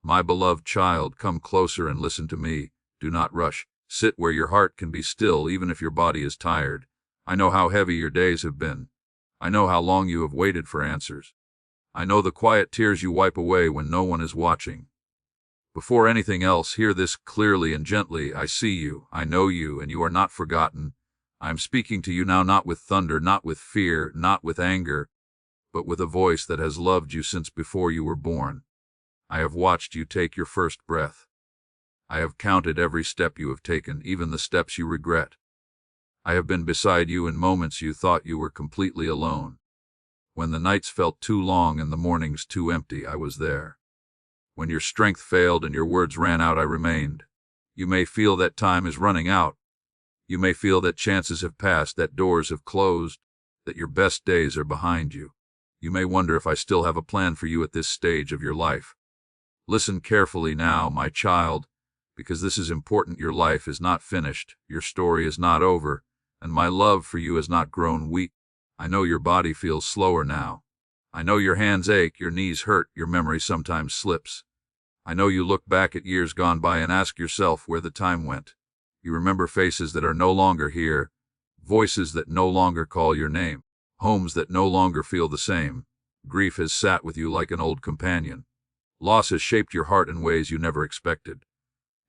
My beloved child, come closer and listen to me. Do not rush. Sit where your heart can be still, even if your body is tired. I know how heavy your days have been. I know how long you have waited for answers. I know the quiet tears you wipe away when no one is watching. Before anything else, hear this clearly and gently. I see you, I know you, and you are not forgotten. I am speaking to you now, not with thunder, not with fear, not with anger, but with a voice that has loved you since before you were born. I have watched you take your first breath. I have counted every step you have taken, even the steps you regret. I have been beside you in moments you thought you were completely alone. When the nights felt too long and the mornings too empty, I was there. When your strength failed and your words ran out, I remained. You may feel that time is running out. You may feel that chances have passed, that doors have closed, that your best days are behind you. You may wonder if I still have a plan for you at this stage of your life. Listen carefully now, my child, because this is important. Your life is not finished, your story is not over, and my love for you has not grown weak. I know your body feels slower now. I know your hands ache, your knees hurt, your memory sometimes slips. I know you look back at years gone by and ask yourself where the time went. You remember faces that are no longer here, voices that no longer call your name, homes that no longer feel the same. Grief has sat with you like an old companion. Loss has shaped your heart in ways you never expected.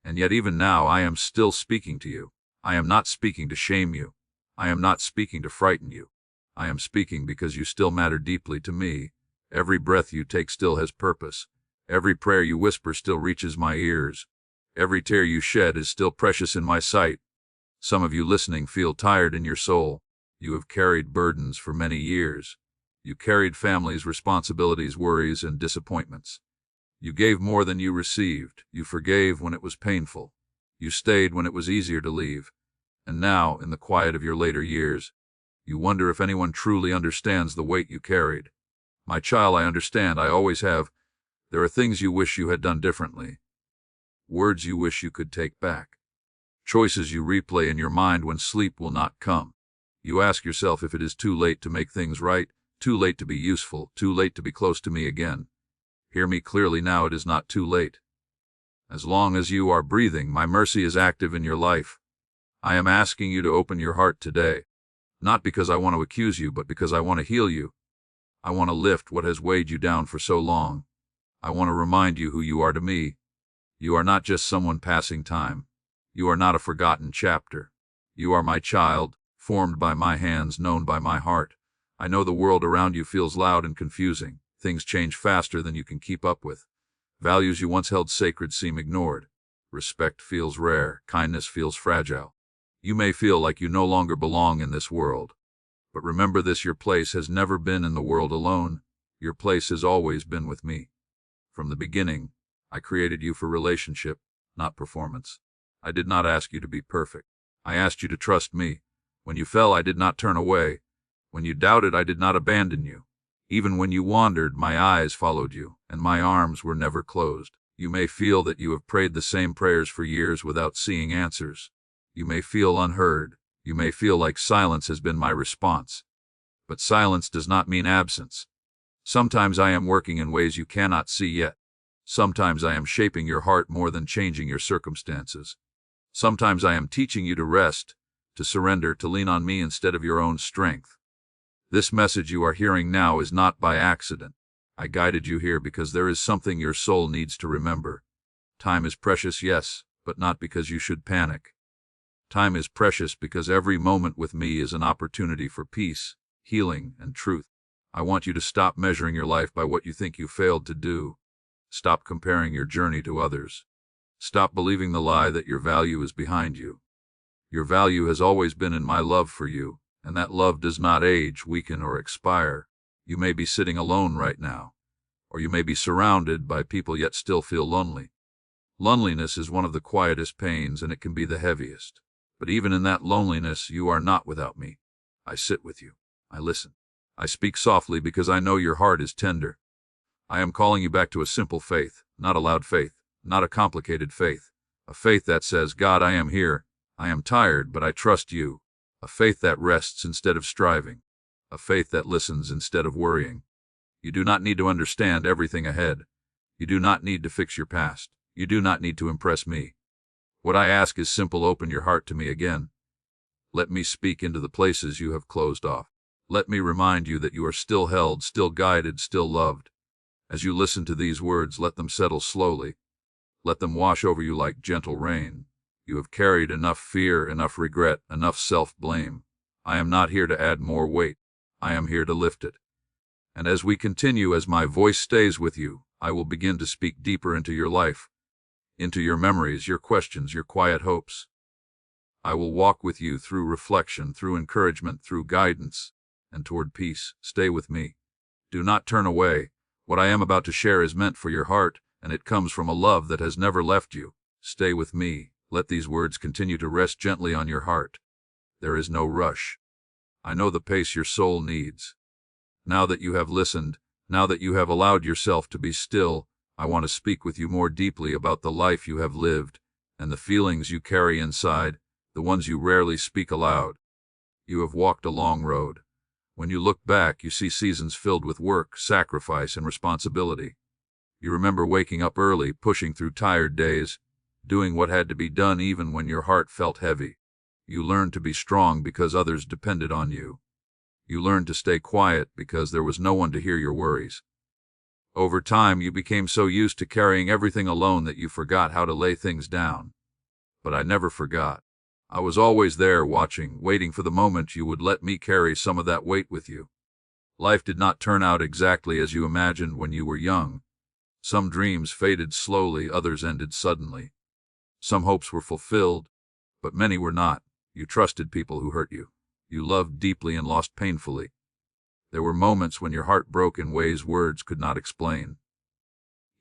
And yet even now I am still speaking to you. I am not speaking to shame you. I am not speaking to frighten you. I am speaking because you still matter deeply to me. Every breath you take still has purpose. Every prayer you whisper still reaches my ears. Every tear you shed is still precious in my sight. Some of you listening feel tired in your soul. You have carried burdens for many years. You carried families, responsibilities, worries, and disappointments. You gave more than you received. You forgave when it was painful. You stayed when it was easier to leave. And now, in the quiet of your later years, you wonder if anyone truly understands the weight you carried. My child, I understand. I always have. There are things you wish you had done differently. Words you wish you could take back. Choices you replay in your mind when sleep will not come. You ask yourself if it is too late to make things right, too late to be useful, too late to be close to me again. Hear me clearly now, it is not too late. As long as you are breathing, my mercy is active in your life. I am asking you to open your heart today, not because I want to accuse you, but because I want to heal you. I want to lift what has weighed you down for so long. I want to remind you who you are to me. You are not just someone passing time. You are not a forgotten chapter. You are my child, formed by my hands, known by my heart. I know the world around you feels loud and confusing. Things change faster than you can keep up with. Values you once held sacred seem ignored. Respect feels rare. Kindness feels fragile. You may feel like you no longer belong in this world. But remember this, your place has never been in the world alone. Your place has always been with me. From the beginning, I created you for relationship, not performance. I did not ask you to be perfect. I asked you to trust me. When you fell, I did not turn away. When you doubted, I did not abandon you. Even when you wandered, my eyes followed you, and my arms were never closed. You may feel that you have prayed the same prayers for years without seeing answers. You may feel unheard. You may feel like silence has been my response. But silence does not mean absence. Sometimes I am working in ways you cannot see yet. Sometimes I am shaping your heart more than changing your circumstances. Sometimes I am teaching you to rest, to surrender, to lean on me instead of your own strength. This message you are hearing now is not by accident. I guided you here because there is something your soul needs to remember. Time is precious, yes, but not because you should panic. Time is precious because every moment with me is an opportunity for peace, healing, and truth. I want you to stop measuring your life by what you think you failed to do. Stop comparing your journey to others. Stop believing the lie that your value is behind you. Your value has always been in my love for you, and that love does not age, weaken, or expire. You may be sitting alone right now, or you may be surrounded by people yet still feel lonely. Loneliness is one of the quietest pains, and it can be the heaviest. But even in that loneliness, you are not without me. I sit with you. I listen. I speak softly because I know your heart is tender. I am calling you back to a simple faith, not a loud faith, not a complicated faith. A faith that says, God, I am here. I am tired, but I trust you. A faith that rests instead of striving. A faith that listens instead of worrying. You do not need to understand everything ahead. You do not need to fix your past. You do not need to impress me. What I ask is simple: open your heart to me again. Let me speak into the places you have closed off. Let me remind you that you are still held, still guided, still loved. As you listen to these words, let them settle slowly. Let them wash over you like gentle rain. You have carried enough fear, enough regret, enough self-blame. I am not here to add more weight. I am here to lift it. And as we continue, as my voice stays with you, I will begin to speak deeper into your life, into your memories, your questions, your quiet hopes. I will walk with you through reflection, through encouragement, through guidance, and toward peace. Stay with me. Do not turn away. What I am about to share is meant for your heart, and it comes from a love that has never left you. Stay with me. Let these words continue to rest gently on your heart. There is no rush. I know the pace your soul needs. Now that you have listened, now that you have allowed yourself to be still, I want to speak with you more deeply about the life you have lived and the feelings you carry inside, the ones you rarely speak aloud. You have walked a long road. When you look back, you see seasons filled with work, sacrifice, and responsibility. You remember waking up early, pushing through tired days, doing what had to be done even when your heart felt heavy. You learned to be strong because others depended on you. You learned to stay quiet because there was no one to hear your worries. Over time, you became so used to carrying everything alone that you forgot how to lay things down. But I never forgot. I was always there, watching, waiting for the moment you would let me carry some of that weight with you. Life did not turn out exactly as you imagined when you were young. Some dreams faded slowly, others ended suddenly. Some hopes were fulfilled, but many were not. You trusted people who hurt you. You loved deeply and lost painfully. There were moments when your heart broke in ways words could not explain.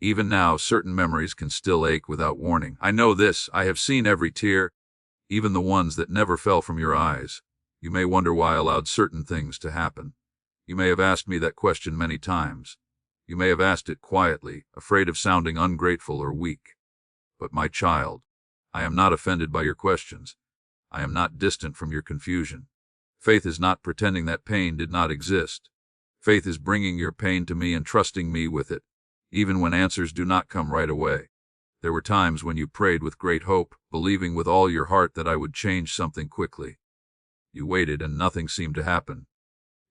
Even now, certain memories can still ache without warning. I know this. I have seen every tear, even the ones that never fell from your eyes. You may wonder why I allowed certain things to happen. You may have asked me that question many times. You may have asked it quietly, afraid of sounding ungrateful or weak. But my child, I am not offended by your questions. I am not distant from your confusion. Faith is not pretending that pain did not exist. Faith is bringing your pain to me and trusting me with it, even when answers do not come right away. There were times when you prayed with great hope, believing with all your heart that I would change something quickly. You waited and nothing seemed to happen.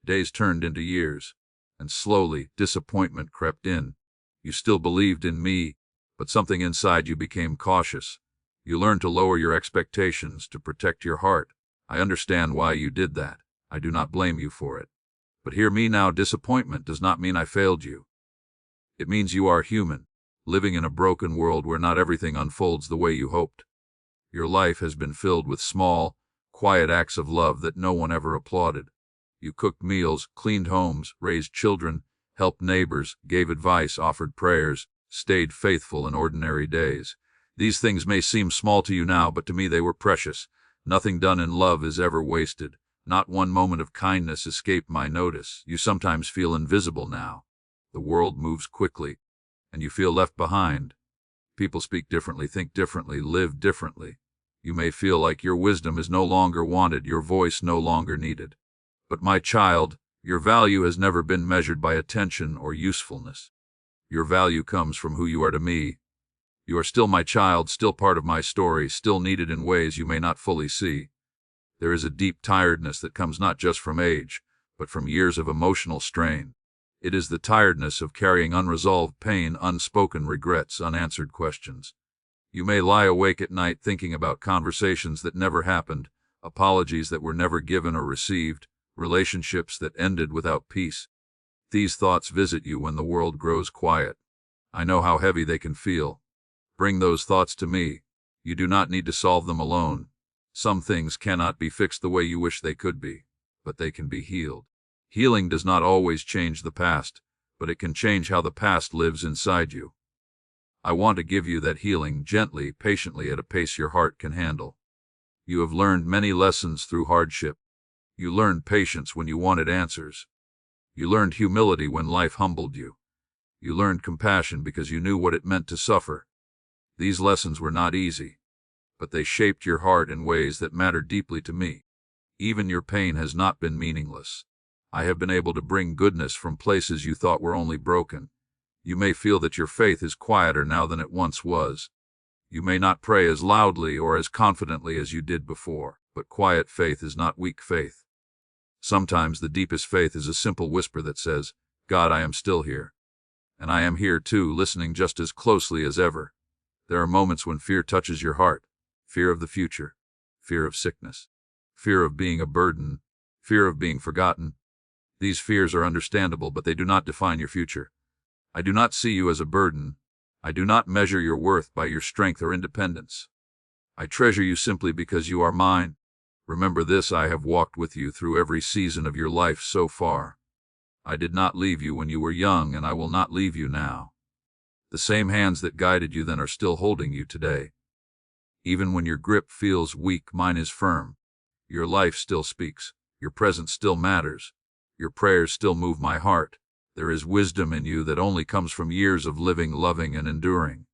Days turned into years, and slowly disappointment crept in. You still believed in me, but something inside you became cautious. You learned to lower your expectations to protect your heart. I understand why you did that. I do not blame you for it. But hear me now, disappointment does not mean I failed you. It means you are human, living in a broken world where not everything unfolds the way you hoped. Your life has been filled with small, quiet acts of love that no one ever applauded. You cooked meals, cleaned homes, raised children, helped neighbors, gave advice, offered prayers, stayed faithful in ordinary days. These things may seem small to you now, but to me they were precious. Nothing done in love is ever wasted. Not one moment of kindness escaped my notice. You sometimes feel invisible now. The world moves quickly, and you feel left behind. People speak differently, think differently, live differently. You may feel like your wisdom is no longer wanted, your voice no longer needed. But my child, your value has never been measured by attention or usefulness. Your value comes from who you are to me. You are still my child, still part of my story, still needed in ways you may not fully see. There is a deep tiredness that comes not just from age, but from years of emotional strain. It is the tiredness of carrying unresolved pain, unspoken regrets, unanswered questions. You may lie awake at night thinking about conversations that never happened, apologies that were never given or received, relationships that ended without peace. These thoughts visit you when the world grows quiet. I know how heavy they can feel. Bring those thoughts to me. You do not need to solve them alone. Some things cannot be fixed the way you wish they could be, but they can be healed. Healing does not always change the past, but it can change how the past lives inside you. I want to give you that healing gently, patiently, at a pace your heart can handle. You have learned many lessons through hardship. You learned patience when you wanted answers. You learned humility when life humbled you. You learned compassion because you knew what it meant to suffer. These lessons were not easy, but they shaped your heart in ways that matter deeply to me. Even your pain has not been meaningless. I have been able to bring goodness from places you thought were only broken. You may feel that your faith is quieter now than it once was. You may not pray as loudly or as confidently as you did before, but quiet faith is not weak faith. Sometimes the deepest faith is a simple whisper that says, God, I am still here. And I am here too, listening just as closely as ever. There are moments when fear touches your heart. Fear of the future, fear of sickness, fear of being a burden, fear of being forgotten. These fears are understandable, but they do not define your future. I do not see you as a burden. I do not measure your worth by your strength or independence. I treasure you simply because you are mine. Remember this, I have walked with you through every season of your life so far. I did not leave you when you were young, and I will not leave you now. The same hands that guided you then are still holding you today. Even when your grip feels weak, mine is firm. Your life still speaks. Your presence still matters. Your prayers still move my heart. There is wisdom in you that only comes from years of living, loving, and enduring.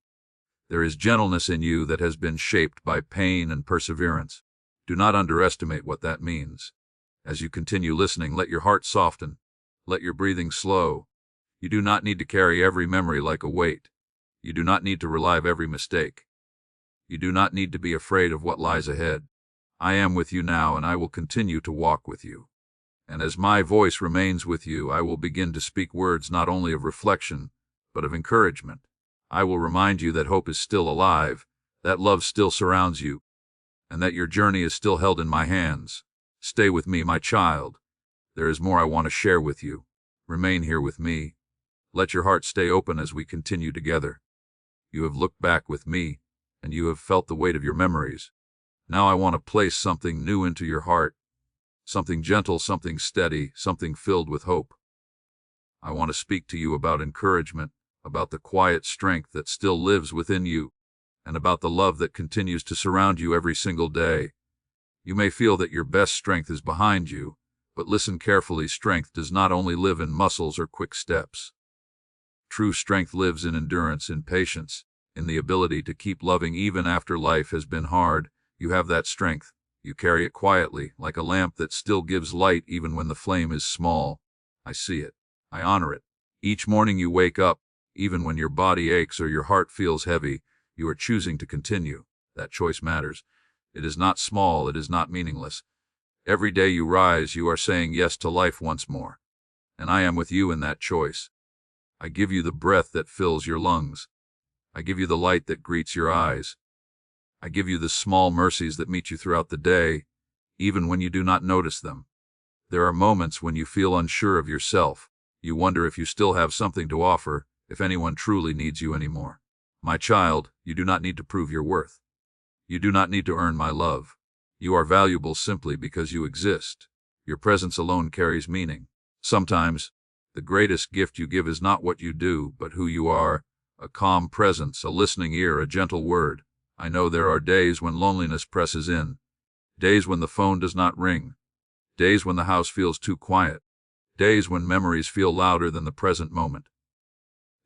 There is gentleness in you that has been shaped by pain and perseverance. Do not underestimate what that means. As you continue listening, let your heart soften. Let your breathing slow. You do not need to carry every memory like a weight. You do not need to relive every mistake. You do not need to be afraid of what lies ahead. I am with you now, and I will continue to walk with you. And as my voice remains with you, I will begin to speak words not only of reflection, but of encouragement. I will remind you that hope is still alive, that love still surrounds you, and that your journey is still held in my hands. Stay with me, my child. There is more I want to share with you. Remain here with me. Let your heart stay open as we continue together. You have looked back with me, and you have felt the weight of your memories. Now I want to place something new into your heart, something gentle, something steady, something filled with hope. I want to speak to you about encouragement, about the quiet strength that still lives within you, and about the love that continues to surround you every single day. You may feel that your best strength is behind you, but listen carefully, strength does not only live in muscles or quick steps. True strength lives in endurance, in patience, in the ability to keep loving even after life has been hard. You have that strength. You carry it quietly, like a lamp that still gives light even when the flame is small. I see it. I honor it. Each morning you wake up, even when your body aches or your heart feels heavy, you are choosing to continue. That choice matters. It is not small, it is not meaningless. Every day you rise, you are saying yes to life once more. And I am with you in that choice. I give you the breath that fills your lungs. I give you the light that greets your eyes. I give you the small mercies that meet you throughout the day, even when you do not notice them. There are moments when you feel unsure of yourself. You wonder if you still have something to offer, if anyone truly needs you anymore. My child, you do not need to prove your worth. You do not need to earn my love. You are valuable simply because you exist. Your presence alone carries meaning. Sometimes, the greatest gift you give is not what you do, but who you are. A calm presence, a listening ear, a gentle word. I know there are days when loneliness presses in, days when the phone does not ring, days when the house feels too quiet, days when memories feel louder than the present moment.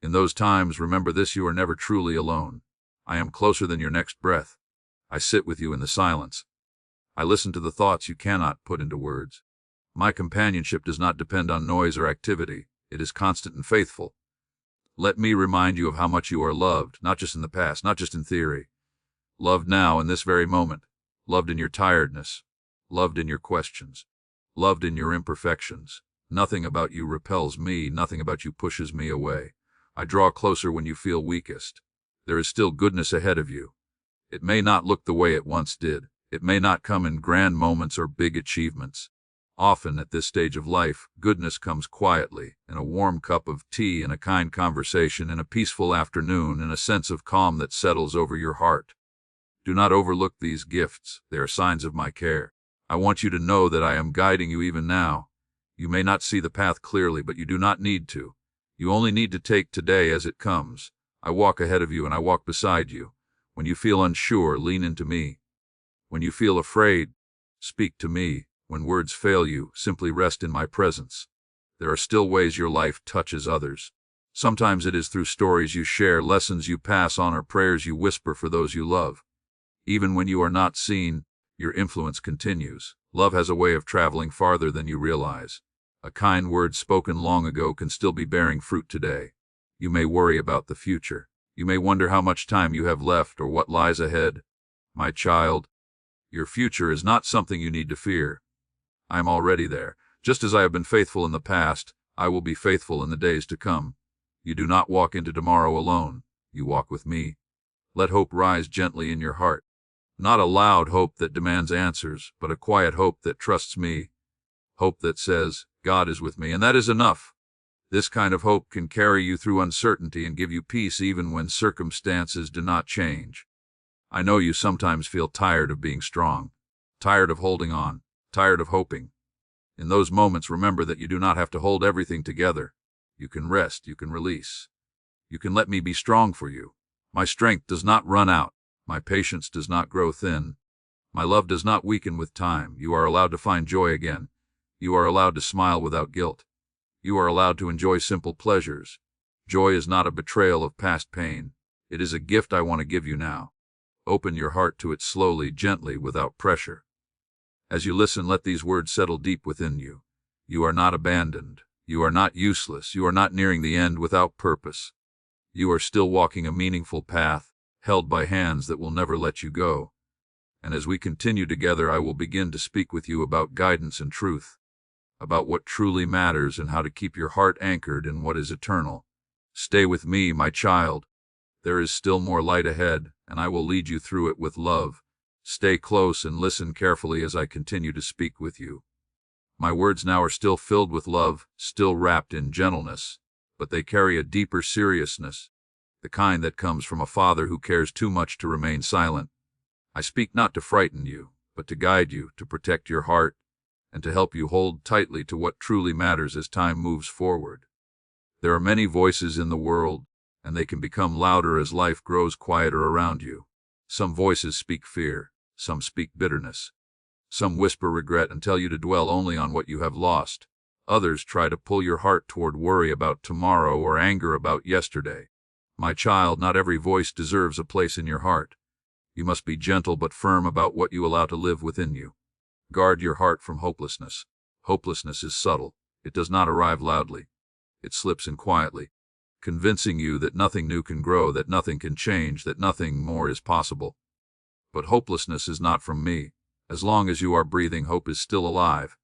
In those times, remember this: you are never truly alone. I am closer than your next breath. I sit with you in the silence. I listen to the thoughts you cannot put into words. My companionship does not depend on noise or activity. It is constant and faithful. Let me remind you of how much you are loved, not just in the past, not just in theory. Loved now in this very moment. Loved in your tiredness. Loved in your questions. Loved in your imperfections. Nothing about you repels me. Nothing about you pushes me away. I draw closer when you feel weakest. There is still goodness ahead of you. It may not look the way it once did. It may not come in grand moments or big achievements. Often at this stage of life, goodness comes quietly, in a warm cup of tea, in a kind conversation, in a peaceful afternoon, in a sense of calm that settles over your heart. Do not overlook these gifts. They are signs of my care. I want you to know that I am guiding you even now. You may not see the path clearly, but you do not need to. You only need to take today as it comes. I walk ahead of you and I walk beside you. When you feel unsure, lean into me. When you feel afraid, speak to me. When words fail you, simply rest in my presence. There are still ways your life touches others. Sometimes it is through stories you share, lessons you pass on, or prayers you whisper for those you love. Even when you are not seen, your influence continues. Love has a way of traveling farther than you realize. A kind word spoken long ago can still be bearing fruit today. You may worry about the future. You may wonder how much time you have left or what lies ahead. My child, your future is not something you need to fear. I am already there. Just as I have been faithful in the past, I will be faithful in the days to come. You do not walk into tomorrow alone. You walk with me. Let hope rise gently in your heart. Not a loud hope that demands answers, but a quiet hope that trusts me. Hope that says, God is with me, and that is enough. This kind of hope can carry you through uncertainty and give you peace even when circumstances do not change. I know you sometimes feel tired of being strong, tired of holding on, tired of hoping. In those moments, remember that you do not have to hold everything together. You can rest, you can release. You can let me be strong for you. My strength does not run out. My patience does not grow thin. My love does not weaken with time. You are allowed to find joy again. You are allowed to smile without guilt. You are allowed to enjoy simple pleasures. Joy is not a betrayal of past pain. It is a gift I want to give you now. Open your heart to it slowly, gently, without pressure. As you listen, let these words settle deep within you. You are not abandoned. You are not useless. You are not nearing the end without purpose. You are still walking a meaningful path, held by hands that will never let you go. And as we continue together, I will begin to speak with you about guidance and truth, about what truly matters and how to keep your heart anchored in what is eternal. Stay with me, my child. There is still more light ahead, and I will lead you through it with love. Stay close and listen carefully as I continue to speak with you. My words now are still filled with love, still wrapped in gentleness, but they carry a deeper seriousness, the kind that comes from a father who cares too much to remain silent. I speak not to frighten you, but to guide you, to protect your heart, and to help you hold tightly to what truly matters as time moves forward. There are many voices in the world, and they can become louder as life grows quieter around you. Some voices speak fear, some speak bitterness. Some whisper regret and tell you to dwell only on what you have lost. Others try to pull your heart toward worry about tomorrow or anger about yesterday. My child, not every voice deserves a place in your heart. You must be gentle but firm about what you allow to live within you. Guard your heart from hopelessness. Hopelessness is subtle. It does not arrive loudly. It slips in quietly, convincing you that nothing new can grow, that nothing can change, that nothing more is possible. But hopelessness is not from me. As long as you are breathing, hope is still alive.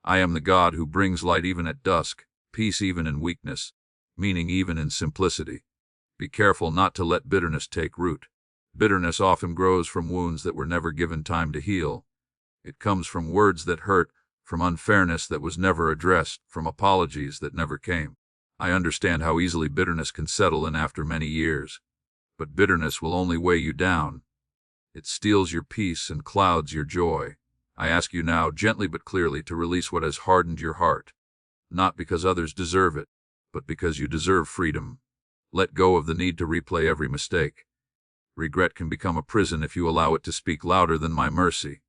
I am the God who brings light even at dusk, peace even in weakness, meaning even in simplicity. Be careful not to let bitterness take root. Bitterness often grows from wounds that were never given time to heal. It comes from words that hurt, from unfairness that was never addressed, from apologies that never came. I understand how easily bitterness can settle in after many years. But bitterness will only weigh you down. It steals your peace and clouds your joy. I ask you now, gently but clearly, to release what has hardened your heart. Not because others deserve it, but because you deserve freedom. Let go of the need to replay every mistake. Regret can become a prison if you allow it to speak louder than my mercy.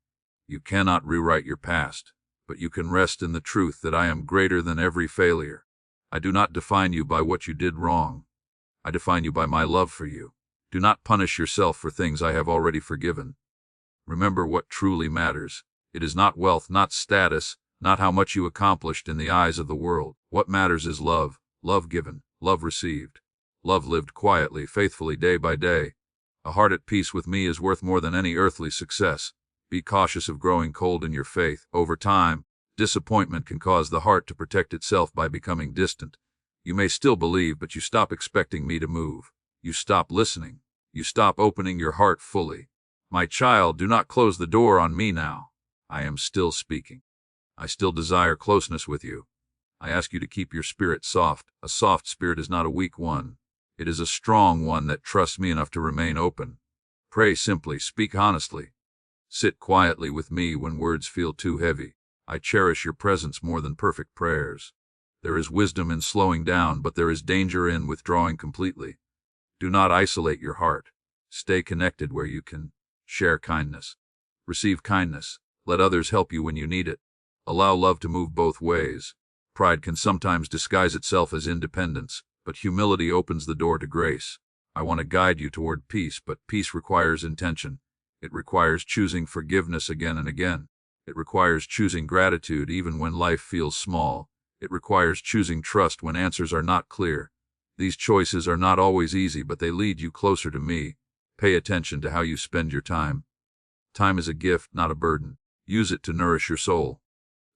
You cannot rewrite your past, but you can rest in the truth that I am greater than every failure. I do not define you by what you did wrong. I define you by my love for you. Do not punish yourself for things I have already forgiven. Remember what truly matters. It is not wealth, not status, not how much you accomplished in the eyes of the world. What matters is love, love given, love received, love lived quietly, faithfully, day by day. A heart at peace with me is worth more than any earthly success. Be cautious of growing cold in your faith. Over time, disappointment can cause the heart to protect itself by becoming distant. You may still believe, but you stop expecting me to move. You stop listening. You stop opening your heart fully. My child, do not close the door on me now. I am still speaking. I still desire closeness with you. I ask you to keep your spirit soft. A soft spirit is not a weak one. It is a strong one that trusts me enough to remain open. Pray simply, speak honestly. Sit quietly with me when words feel too heavy. I cherish your presence more than perfect prayers. There is wisdom in slowing down, but there is danger in withdrawing completely. Do not isolate your heart. Stay connected where you can. Share kindness. Receive kindness. Let others help you when you need it. Allow love to move both ways. Pride can sometimes disguise itself as independence, but humility opens the door to grace. I want to guide you toward peace, but peace requires intention. It requires choosing forgiveness again and again. It requires choosing gratitude even when life feels small. It requires choosing trust when answers are not clear. These choices are not always easy, but they lead you closer to me. Pay attention to how you spend your time. Time is a gift, not a burden. Use it to nourish your soul.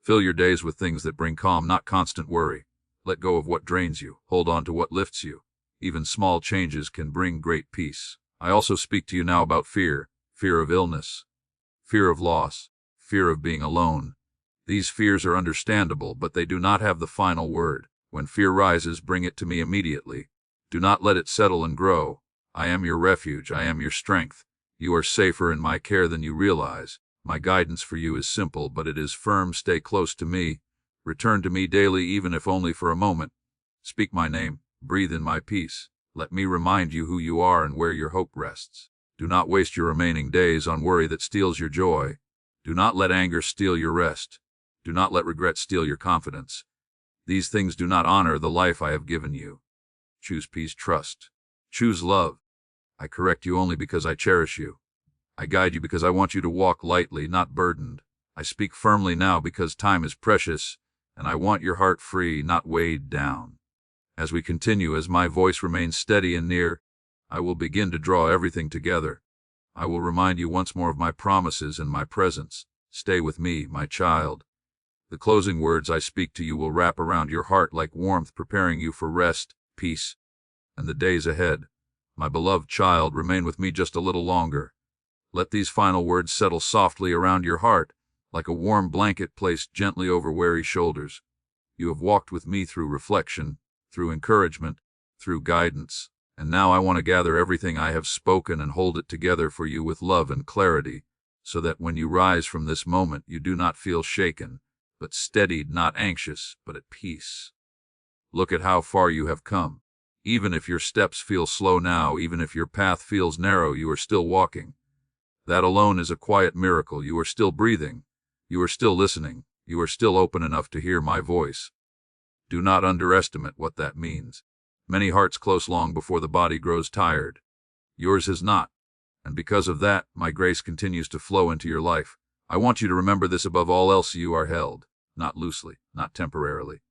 Fill your days with things that bring calm, not constant worry. Let go of what drains you. Hold on to what lifts you. Even small changes can bring great peace. I also speak to you now about fear. Fear of illness. Fear of loss. Fear of being alone. These fears are understandable, but they do not have the final word. When fear rises, bring it to me immediately. Do not let it settle and grow. I am your refuge. I am your strength. You are safer in my care than you realize. My guidance for you is simple, but it is firm. Stay close to me. Return to me daily, even if only for a moment. Speak my name. Breathe in my peace. Let me remind you who you are and where your hope rests. Do not waste your remaining days on worry that steals your joy. Do not let anger steal your rest. Do not let regret steal your confidence. These things do not honor the life I have given you. Choose peace, trust. Choose love. I correct you only because I cherish you. I guide you because I want you to walk lightly, not burdened. I speak firmly now because time is precious, and I want your heart free, not weighed down. As we continue, as my voice remains steady and near, I will begin to draw everything together. I will remind you once more of my promises and my presence. Stay with me, my child. The closing words I speak to you will wrap around your heart like warmth, preparing you for rest, peace, and the days ahead. My beloved child, remain with me just a little longer. Let these final words settle softly around your heart, like a warm blanket placed gently over weary shoulders. You have walked with me through reflection, through encouragement, through guidance, and now I want to gather everything I have spoken and hold it together for you with love and clarity, so that when you rise from this moment you do not feel shaken, but steadied, not anxious, but at peace. Look at how far you have come. Even if your steps feel slow now, even if your path feels narrow, you are still walking. That alone is a quiet miracle. You are still breathing. You are still listening. You are still open enough to hear my voice. Do not underestimate what that means. Many hearts close long before the body grows tired. Yours has not. And because of that, my grace continues to flow into your life. I want you to remember this above all else: you are held, not loosely, not temporarily.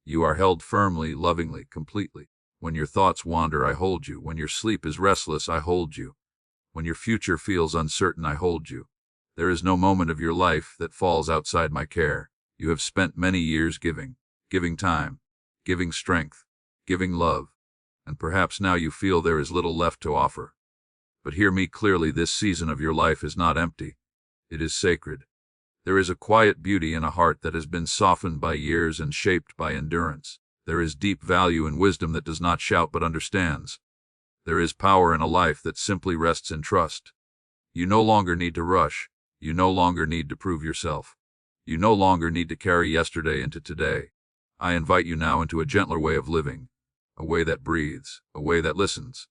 You are held firmly, lovingly, completely. When your thoughts wander, I hold you. When your sleep is restless, I hold you. When your future feels uncertain, I hold you. There is no moment of your life that falls outside my care. You have spent many years giving time, giving strength, giving love, and perhaps now you feel there is little left to offer. But hear me clearly, this season of your life is not empty. It is sacred. There is a quiet beauty in a heart that has been softened by years and shaped by endurance. There is deep value in wisdom that does not shout but understands. There is power in a life that simply rests in trust. You no longer need to rush. You no longer need to prove yourself. You no longer need to carry yesterday into today. I invite you now into a gentler way of living, a way that breathes, a way that listens,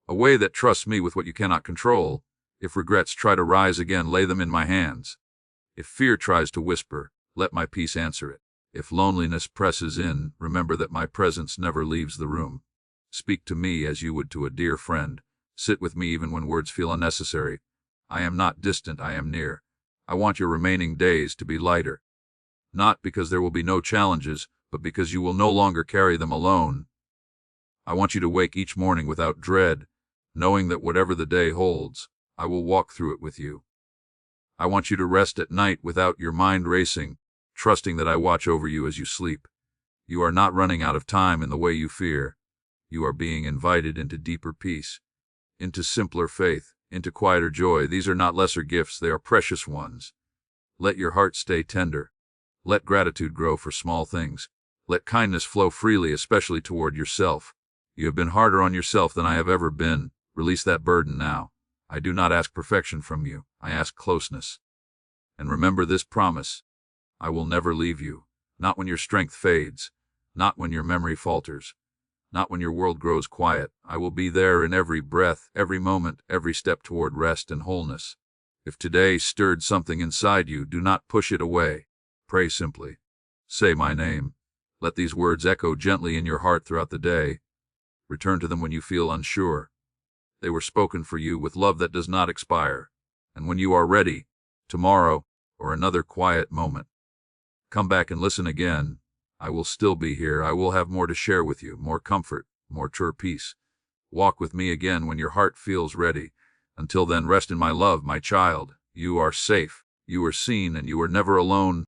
a way that trusts me with what you cannot control. If regrets try to rise again, lay them in my hands. If fear tries to whisper, let my peace answer it. If loneliness presses in, remember that my presence never leaves the room. Speak to me as you would to a dear friend. Sit with me even when words feel unnecessary. I am not distant, I am near. I want your remaining days to be lighter. Not because there will be no challenges, but because you will no longer carry them alone. I want you to wake each morning without dread, knowing that whatever the day holds, I will walk through it with you. I want you to rest at night without your mind racing, trusting that I watch over you as you sleep. You are not running out of time in the way you fear. You are being invited into deeper peace, into simpler faith, into quieter joy. These are not lesser gifts, they are precious ones. Let your heart stay tender. Let gratitude grow for small things. Let kindness flow freely, especially toward yourself. You have been harder on yourself than I have ever been. Release that burden now. I do not ask perfection from you. I ask closeness. And remember this promise: I will never leave you. Not when your strength fades. Not when your memory falters. Not when your world grows quiet. I will be there in every breath, every moment, every step toward rest and wholeness. If today stirred something inside you, do not push it away. Pray simply. Say my name. Let these words echo gently in your heart throughout the day. Return to them when you feel unsure. They were spoken for you with love that does not expire. And when you are ready, tomorrow or another quiet moment, come back and listen again. I will still be here. I will have more to share with you, more comfort, more true peace. Walk with me again when your heart feels ready. Until then, rest in my love, my child. You are safe, you are seen, and you are never alone.